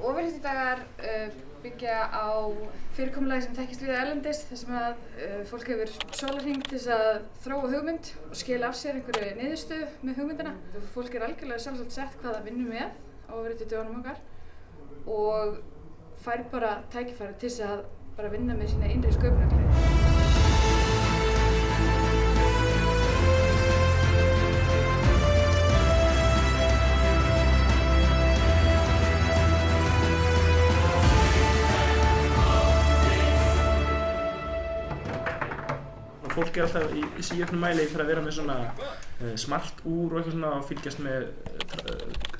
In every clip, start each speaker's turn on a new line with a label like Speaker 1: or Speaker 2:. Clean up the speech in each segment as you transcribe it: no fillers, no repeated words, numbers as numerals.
Speaker 1: Ofurhetjudagar byggja á fyrirkomulagi sem þekkist víða erlendis þar sem að fólk hefur sólarhring til þess að þróa hugmynd og skila af sér einhverju niðurstöðu með hugmyndina. Fólk algjörlega sjálfsagt sett hvað það vinnur með á ofurhetjudögunum okkar og fær bara tækifæri til þess að bara vinna með sína innri sköpunargleði.
Speaker 2: Fólk alltaf í síauknum mæli fyrir að vera með svona smart úr og eitthvað svona og fylgjast með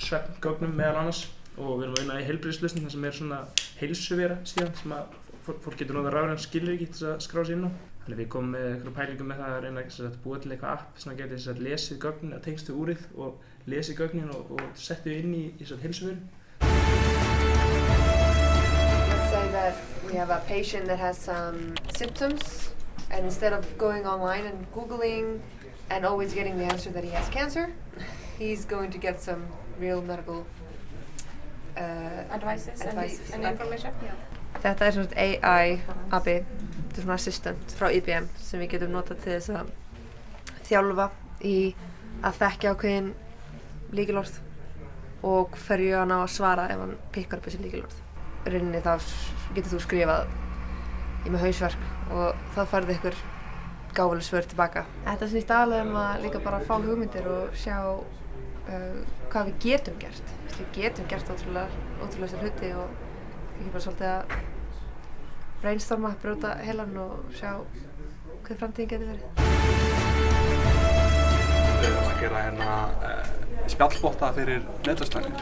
Speaker 2: svefngögnum meðal annars og við erum að vinna í heilbrigðislausnum þar sem svona heilsuvera síðan sem að fólk getur notað rafrænt skilríki til að skrá sig inn á. Þannig við komum með einhverjum pælingum með það að reyna að búa til eitthvað app sem getur lesið gögnin að tengst við úrið og lesið gögnin og settið inn í heilsuveru.
Speaker 3: Let's say that we have a patient that has some symptoms. And instead of going online and Googling and always getting the answer that he has cancer, he's going to get some real medical
Speaker 4: advices and information.
Speaker 3: Þetta svona AI-abi, þetta svona assistant frá IBM sem við getum notað til þess að þjálfa í að þekkja ákveðin lykilorð og hverju hann á að svara ef hann pikkar upp þessi lykilorð. Í rauninni þá getur þú skrifað ég með hausverk og þá færðu ykkur gáfuleg svör tilbaka. Þetta snýst aðalega að líka bara fá hugmyndir og sjá hvað við getum gert. Við getum gert ótrúlega hluti og ekki bara svolítið að brainstorma, brjóta heilann og sjá hvað framtíðin getur verið.
Speaker 5: Við ætlum að gera spjallbotta fyrir netverslænir.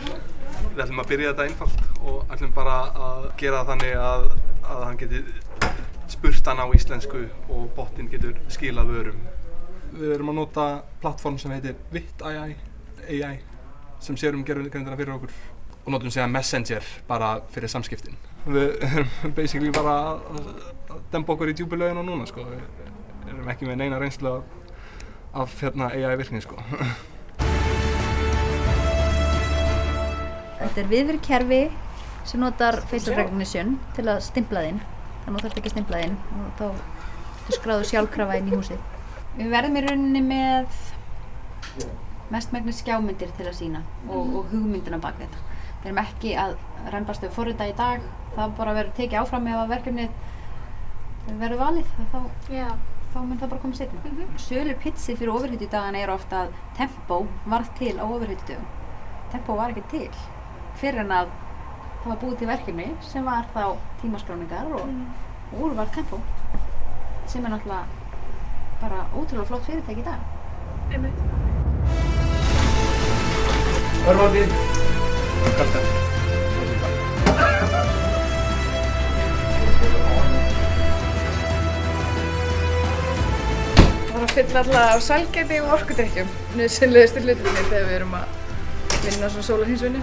Speaker 5: Við ætlum að byrja þetta einfalt og ætlum bara að gera þannig að hann geti spurt hann á íslensku og bottinn getur skilað vörum. Við erum að nota plattform sem heitir Wit.ai sem sér gervigreindina fyrir okkur og notum síðan Messenger bara fyrir samskiptin. Við erum basically bara að demba okkur í djúpu laugina núna sko. Við erum ekki með neina reynslu af AI virkni sko.
Speaker 6: Þetta viðverið kerfi sem notar facial recognition til að stimpla þinn. Þannig að þú þarft ekki að stimpla þinn og þá ertu skráður sjálfkrafa inn í húsið. Við verðum í rauninni með mestmegnis skjámyndir til að sýna og hugmyndina bak þetta. Við erum ekki að rembast við forrita í dag. Það bara verður tekið áfram ef að verkefnið verður valið. Þá mun það bara koma seinna. Sölur pitsi fyrir ofurhetjudagana eru ofta að Tempo varð til á ofurhetjudögum. Tempo var ekki til fyrr en að það var búið til verkefni sem var þá tímaskráningar og úr var Tempo sem náttúrulega bara ótrúlega flott fyrirtæki í dag.
Speaker 4: Einmitt.
Speaker 2: Örvandi. Kalltað.
Speaker 1: Það þarf að fylla alla á sælgæti og orkudrykkjum. Nauðsynlegustu hlutirnir þegar við erum að vinna svona sólarhringsvinnu.